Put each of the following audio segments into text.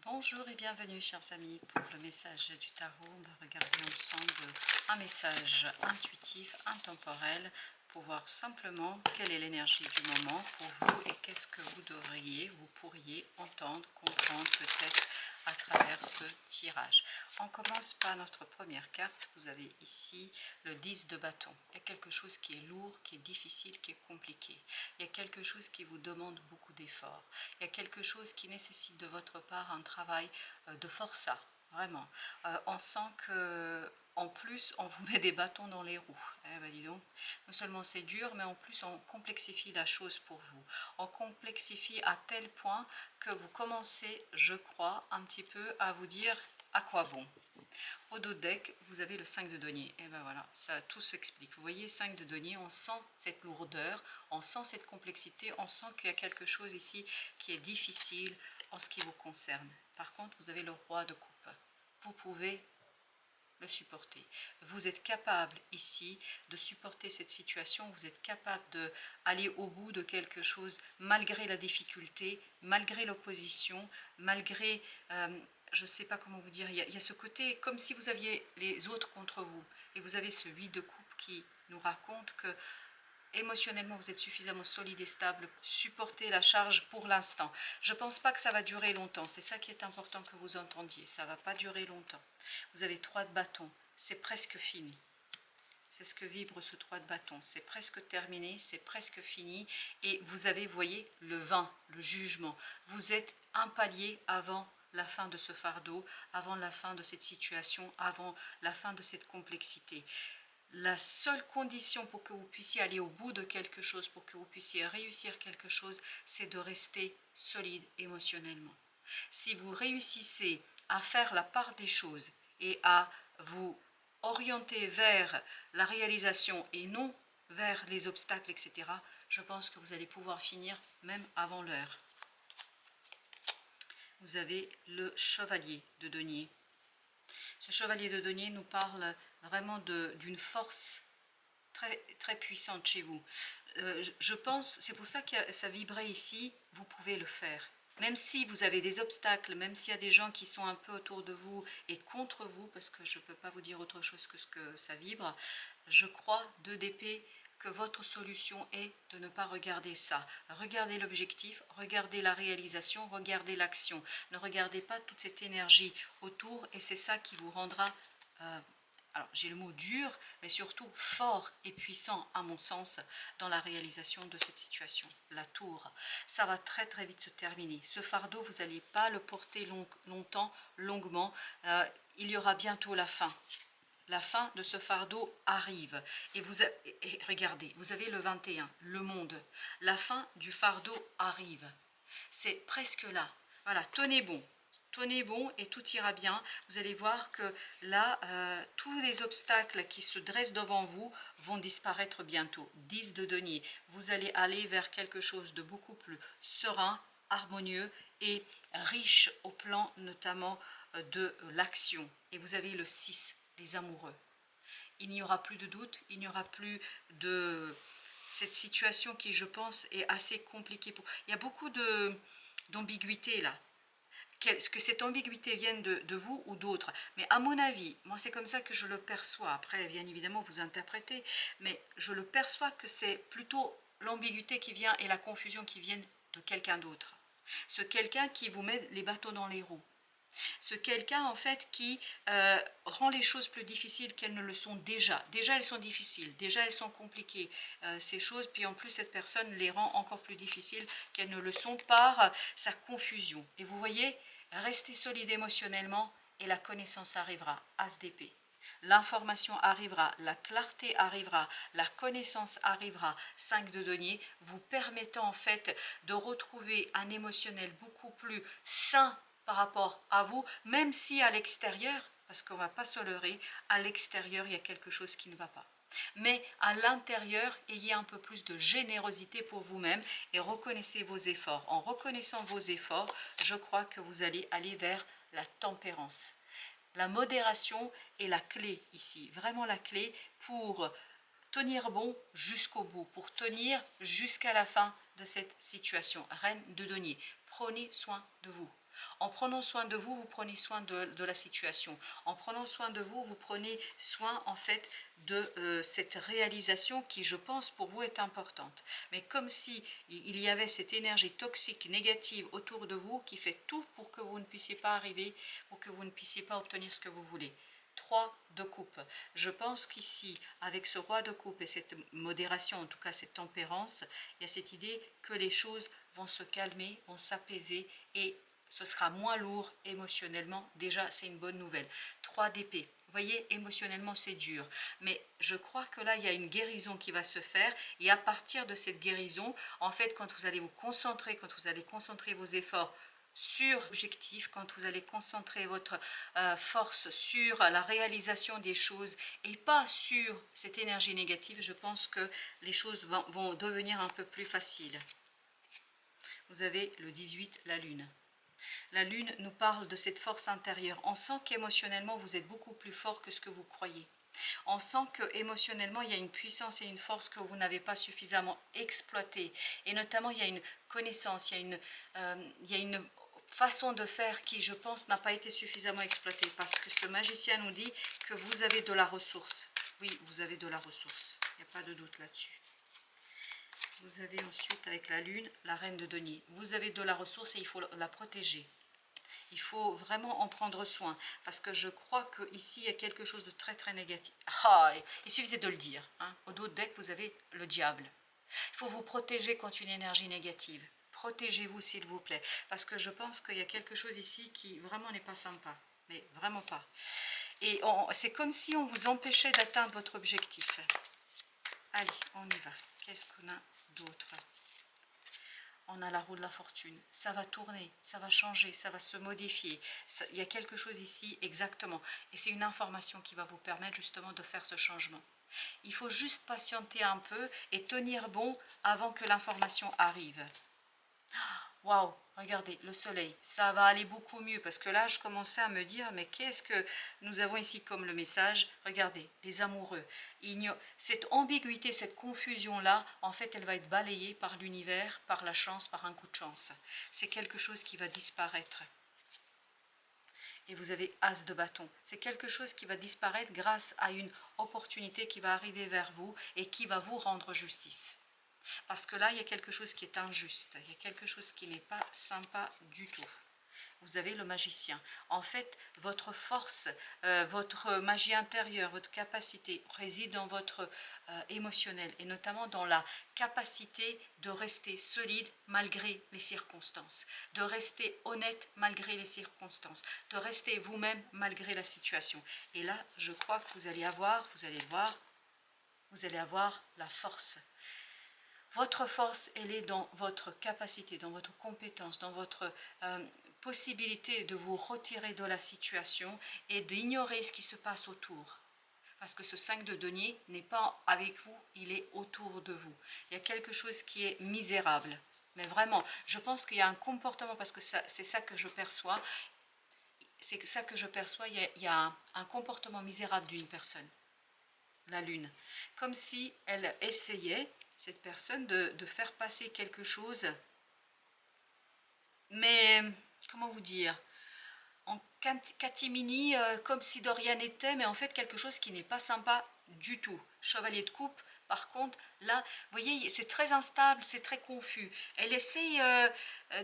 Bonjour et bienvenue chers amis pour le message du tarot. On va regarder ensemble un message intuitif, intemporel pour voir simplement quelle est l'énergie du moment pour vous et qu'est-ce que vous pourriez entendre, comprendre peut-être à travers ce tirage. On commence par notre première carte. Vous avez ici le 10 de bâton. Il y a quelque chose qui est lourd, qui est difficile, qui est compliqué. Il y a quelque chose qui vous demande beaucoup d'efforts. Il y a quelque chose qui nécessite de votre part un travail de forçat, vraiment. On sent que en plus, on vous met des bâtons dans les roues. Eh ben dis donc, non seulement c'est dur, mais en plus on complexifie la chose pour vous. On complexifie à tel point que vous commencez, je crois, un petit peu à vous dire à quoi bon. Au dos de deck, vous avez le 5 de denier. Et ben voilà, ça tout s'explique. Vous voyez, 5 de denier, on sent cette lourdeur, on sent cette complexité, on sent qu'il y a quelque chose ici qui est difficile en ce qui vous concerne. Par contre, vous avez le roi de coupe. Vous pouvez le supporter. Vous êtes capable ici de supporter cette situation, vous êtes capable d'aller au bout de quelque chose malgré la difficulté, malgré l'opposition, malgré, je ne sais pas comment vous dire, il y a ce côté comme si vous aviez les autres contre vous et vous avez ce 8 de coupe qui nous raconte que émotionnellement vous êtes suffisamment solide et stable, supportez la charge pour l'instant. Je ne pense pas que ça va durer longtemps, c'est ça qui est important que vous entendiez, ça ne va pas durer longtemps. Vous avez 3 de bâton, c'est presque fini. C'est ce que vibre ce 3 de bâton, c'est presque terminé, c'est presque fini. Et vous avez, vous voyez, le 20, le jugement. Vous êtes un palier avant la fin de ce fardeau, avant la fin de cette situation, avant la fin de cette complexité. La seule condition pour que vous puissiez aller au bout de quelque chose, pour que vous puissiez réussir quelque chose, c'est de rester solide émotionnellement. Si vous réussissez à faire la part des choses et à vous orienter vers la réalisation et non vers les obstacles, etc., je pense que vous allez pouvoir finir même avant l'heure. Vous avez le chevalier de denier. Ce chevalier de denier nous parle vraiment d'une force très, très puissante chez vous. Je pense, c'est pour ça que ça vibrait ici, vous pouvez le faire. Même si vous avez des obstacles, même s'il y a des gens qui sont un peu autour de vous et contre vous, parce que je ne peux pas vous dire autre chose que ce que ça vibre, je crois, 2 d'épée, que votre solution est de ne pas regarder ça. Regardez l'objectif, regardez la réalisation, regardez l'action. Ne regardez pas toute cette énergie autour et c'est ça qui vous rendra, alors j'ai le mot dur, mais surtout fort et puissant à mon sens dans la réalisation de cette situation. La tour, ça va très très vite se terminer. Ce fardeau, vous n'allez pas le porter longtemps, longuement. Il y aura bientôt la fin. La fin de ce fardeau arrive. Et regardez, vous avez le 21, le monde. La fin du fardeau arrive. C'est presque là. Voilà, tenez bon. Tenez bon et tout ira bien. Vous allez voir que là, tous les obstacles qui se dressent devant vous vont disparaître bientôt. 10 de denier. Vous allez aller vers quelque chose de beaucoup plus serein, harmonieux et riche au plan notamment de l'action. Et vous avez le 6. Les amoureux. Il n'y aura plus de doute, il n'y aura plus de cette situation qui, je pense, est assez compliquée. Il y a beaucoup d'ambiguïté là. Est-ce que cette ambiguïté vienne de vous ou d'autres? Mais à mon avis, moi c'est comme ça que je le perçois. Après, bien évidemment, vous interprétez, mais je le perçois que c'est plutôt l'ambiguïté qui vient et la confusion qui viennent de quelqu'un d'autre. Ce quelqu'un qui vous met les bâtons dans les roues. Ce quelqu'un en fait qui rend les choses plus difficiles qu'elles ne le sont déjà. Déjà elles sont difficiles, déjà elles sont compliquées ces choses, puis en plus cette personne les rend encore plus difficiles qu'elles ne le sont par sa confusion. Et vous voyez, restez solide émotionnellement et la connaissance arrivera, As d'épée. L'information arrivera, la clarté arrivera, la connaissance arrivera, 5 de denier, vous permettant en fait de retrouver un émotionnel beaucoup plus sain par rapport à vous, même si à l'extérieur, parce qu'on ne va pas se leurrer, à l'extérieur il y a quelque chose qui ne va pas. Mais à l'intérieur, ayez un peu plus de générosité pour vous-même et reconnaissez vos efforts. En reconnaissant vos efforts, je crois que vous allez aller vers la tempérance. La modération est la clé ici, vraiment la clé pour tenir bon jusqu'au bout, pour tenir jusqu'à la fin de cette situation. Reine de denier, prenez soin de vous. En prenant soin de vous, vous prenez soin de la situation. En prenant soin de vous, vous prenez soin en fait de cette réalisation qui, je pense, pour vous est importante. Mais comme si il y avait cette énergie toxique, négative autour de vous qui fait tout pour que vous ne puissiez pas arriver, pour que vous ne puissiez pas obtenir ce que vous voulez. 3 de coupe. Je pense qu'ici, avec ce roi de coupe et cette modération, en tout cas cette tempérance, il y a cette idée que les choses vont se calmer, vont s'apaiser et ce sera moins lourd émotionnellement. Déjà, c'est une bonne nouvelle. 3 d'épée. Vous voyez, émotionnellement, c'est dur. Mais je crois que là, il y a une guérison qui va se faire. Et à partir de cette guérison, en fait, quand vous allez vous concentrer, quand vous allez concentrer vos efforts sur l'objectif, quand vous allez concentrer votre force sur la réalisation des choses et pas sur cette énergie négative, je pense que les choses vont devenir un peu plus faciles. Vous avez le 18, la lune. La lune nous parle de cette force intérieure. On sent qu'émotionnellement, vous êtes beaucoup plus fort que ce que vous croyez. On sent qu'émotionnellement, il y a une puissance et une force que vous n'avez pas suffisamment exploitée. Et notamment, il y a une connaissance, il y a une façon de faire qui, je pense, n'a pas été suffisamment exploitée. Parce que ce magicien nous dit que vous avez de la ressource. Oui, vous avez de la ressource. Il n'y a pas de doute là-dessus. Vous avez ensuite, avec la lune, la reine de denier. Vous avez de la ressource et il faut la protéger. Il faut vraiment en prendre soin. Parce que je crois qu'ici, il y a quelque chose de très très négatif. Ah, il suffisait de le dire. Hein. Au dos deck, vous avez le diable. Il faut vous protéger contre une énergie négative. Protégez-vous, s'il vous plaît. Parce que je pense qu'il y a quelque chose ici qui vraiment n'est pas sympa. Mais vraiment pas. Et c'est comme si on vous empêchait d'atteindre votre objectif. Allez, on y va. Qu'est-ce qu'on a d'autre? On a la roue de la fortune. Ça va tourner, ça va changer, ça va se modifier. Il y a quelque chose ici, exactement. Et c'est une information qui va vous permettre justement de faire ce changement. Il faut juste patienter un peu et tenir bon avant que l'information arrive. Waouh, regardez, le soleil, ça va aller beaucoup mieux parce que là, je commençais à me dire, mais qu'est-ce que nous avons ici comme le message? Regardez, les amoureux. Cette ambiguïté, cette confusion-là, en fait, elle va être balayée par l'univers, par la chance, par un coup de chance. C'est quelque chose qui va disparaître. Et vous avez As de bâton. C'est quelque chose qui va disparaître grâce à une opportunité qui va arriver vers vous et qui va vous rendre justice. Parce que là, il y a quelque chose qui est injuste. Il y a quelque chose qui n'est pas sympa du tout. Vous avez le magicien. En fait, votre force, votre magie intérieure, votre capacité réside dans votre émotionnel et notamment dans la capacité de rester solide malgré les circonstances, de rester honnête malgré les circonstances, de rester vous-même malgré la situation. Et là, je crois que vous allez avoir la force. Votre force, elle est dans votre capacité, dans votre compétence, dans votre possibilité de vous retirer de la situation et d'ignorer ce qui se passe autour. Parce que ce 5 de denier n'est pas avec vous, il est autour de vous. Il y a quelque chose qui est misérable. Mais vraiment, je pense qu'il y a un comportement, parce que c'est ça que je perçois, il y a un comportement misérable d'une personne, la lune. Comme si elle essayait, cette personne, de faire passer quelque chose, mais comment vous dire, en catimini, comme si de rien n'était, mais en fait quelque chose qui n'est pas sympa du tout. Chevalier de coupe, par contre, là, vous voyez, c'est très instable, c'est très confus. Elle essaye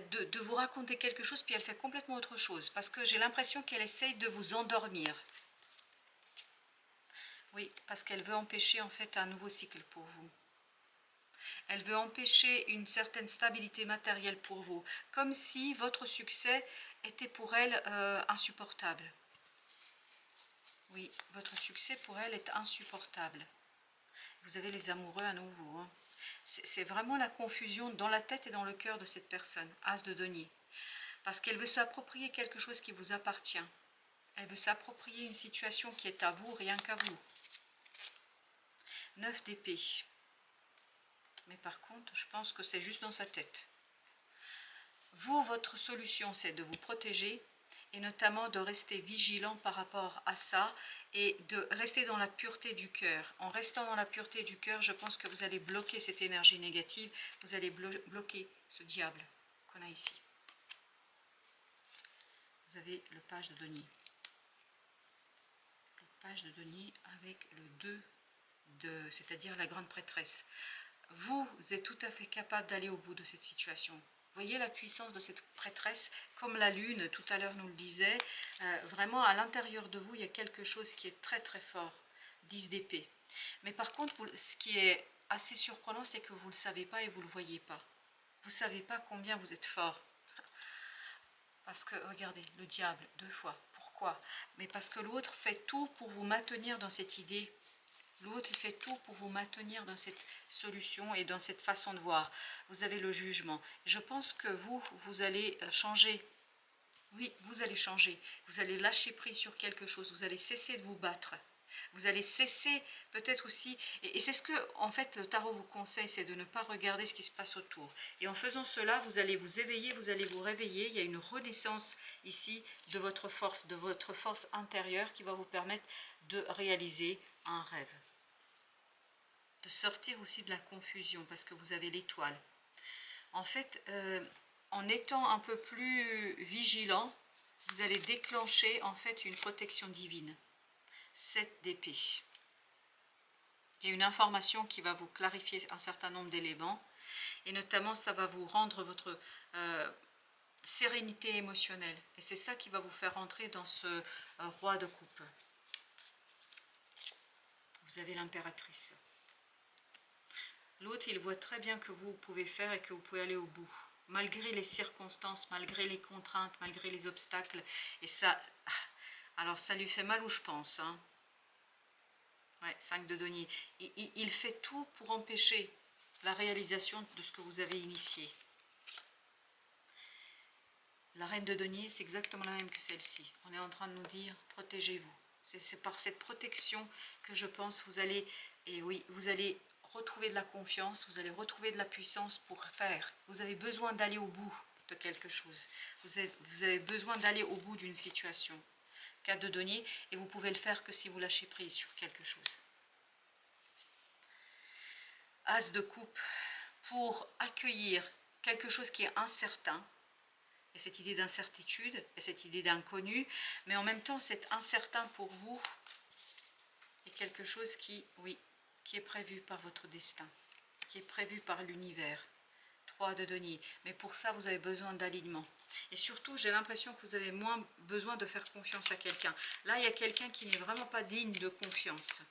de vous raconter quelque chose, puis elle fait complètement autre chose, parce que j'ai l'impression qu'elle essaye de vous endormir. Oui, parce qu'elle veut empêcher en fait un nouveau cycle pour vous. Elle veut empêcher une certaine stabilité matérielle pour vous, comme si votre succès était pour elle insupportable. Oui, votre succès pour elle est insupportable. Vous avez les amoureux à nouveau. Hein. C'est vraiment la confusion dans la tête et dans le cœur de cette personne, As de denier. Parce qu'elle veut s'approprier quelque chose qui vous appartient. Elle veut s'approprier une situation qui est à vous, rien qu'à vous. 9 d'épée. Mais par contre, je pense que c'est juste dans sa tête. Vous, votre solution, c'est de vous protéger et notamment de rester vigilant par rapport à ça et de rester dans la pureté du cœur. En restant dans la pureté du cœur, je pense que vous allez bloquer cette énergie négative, vous allez bloquer ce diable qu'on a ici. vous avez le page de denier. Le page de denier avec le 2, c'est-à-dire la grande prêtresse. Vous êtes tout à fait capable d'aller au bout de cette situation. Voyez la puissance de cette prêtresse, comme la lune, tout à l'heure nous le disait, vraiment à l'intérieur de vous, il y a quelque chose qui est très très fort, 10 d'épée. Mais par contre, ce qui est assez surprenant, c'est que vous ne le savez pas et vous ne le voyez pas. Vous ne savez pas combien vous êtes fort. Parce que, regardez, le diable, 2 fois. Pourquoi? Mais parce que l'autre fait tout pour vous maintenir dans cette idée. L'autre, il fait tout pour vous maintenir dans cette solution et dans cette façon de voir. Vous avez le jugement. Je pense que vous allez changer. Oui, vous allez changer. Vous allez lâcher prise sur quelque chose. Vous allez cesser de vous battre. Vous allez cesser peut-être aussi, et c'est ce que en fait le tarot vous conseille, c'est de ne pas regarder ce qui se passe autour. Et en faisant cela, vous allez vous éveiller, vous allez vous réveiller. Il y a une renaissance ici de votre force intérieure qui va vous permettre de réaliser un rêve. De sortir aussi de la confusion parce que vous avez l'étoile. En fait, en étant un peu plus vigilant, vous allez déclencher en fait une protection divine. 7 d'épée. Il y a une information qui va vous clarifier un certain nombre d'éléments et notamment ça va vous rendre votre sérénité émotionnelle et c'est ça qui va vous faire entrer dans ce roi de coupe. Vous avez l'impératrice. L'autre, il voit très bien que vous pouvez faire et que vous pouvez aller au bout. Malgré les circonstances, malgré les contraintes, malgré les obstacles. Et ça, alors ça lui fait mal où je pense. Hein. Ouais, 5 de denier. Il fait tout pour empêcher la réalisation de ce que vous avez initié. La reine de denier, c'est exactement la même que celle-ci. On est en train de nous dire, protégez-vous. C'est par cette protection que je pense vous allez, et oui, vous allez retrouver de la confiance, vous allez retrouver de la puissance pour faire. Vous avez besoin d'aller au bout de quelque chose. Vous avez besoin d'aller au bout d'une situation. 4 de denier, et vous pouvez le faire que si vous lâchez prise sur quelque chose. As de coupe, pour accueillir quelque chose qui est incertain, et cette idée d'incertitude, et cette idée d'inconnu, mais en même temps, cet incertain pour vous est quelque chose qui, oui, qui est prévu par votre destin, qui est prévu par l'univers. 3 de denier. Mais pour ça, vous avez besoin d'alignement. Et surtout, j'ai l'impression que vous avez moins besoin de faire confiance à quelqu'un. Là, il y a quelqu'un qui n'est vraiment pas digne de confiance.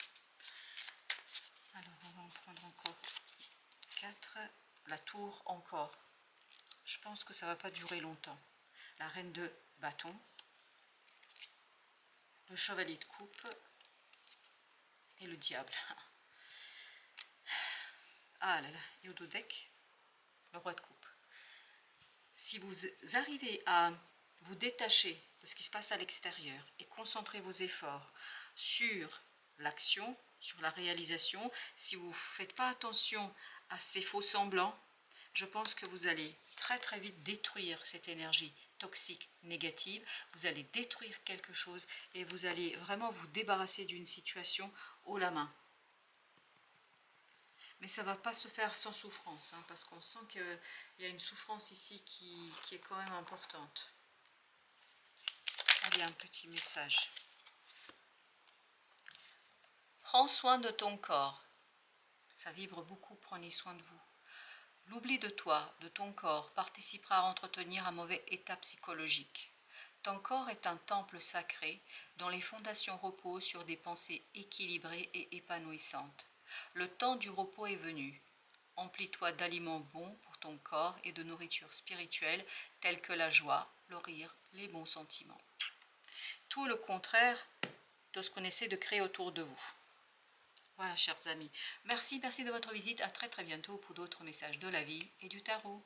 Alors, on va en prendre encore 4. La tour encore. Je pense que ça ne va pas durer longtemps. La reine de bâton. Le chevalier de coupe. Et le diable. Ah là là, et au dos deck, le roi de coupe. Si vous arrivez à vous détacher de ce qui se passe à l'extérieur et concentrer vos efforts sur l'action, sur la réalisation, si vous ne faites pas attention à ces faux semblants, je pense que vous allez très très vite détruire cette énergie toxique, négative, vous allez détruire quelque chose et vous allez vraiment vous débarrasser d'une situation haut la main. Mais ça ne va pas se faire sans souffrance, hein, parce qu'on sent qu'il y a une souffrance ici qui est quand même importante. Allez, un petit message. Prends soin de ton corps. Ça vibre beaucoup, prenez soin de vous. L'oubli de toi, de ton corps, participera à entretenir un mauvais état psychologique. Ton corps est un temple sacré dont les fondations reposent sur des pensées équilibrées et épanouissantes. Le temps du repos est venu. Emplis-toi d'aliments bons pour ton corps et de nourriture spirituelle telle que la joie, le rire, les bons sentiments. Tout le contraire de ce qu'on essaie de créer autour de vous. Voilà, chers amis. Merci de votre visite. À très très bientôt pour d'autres messages de la vie et du tarot.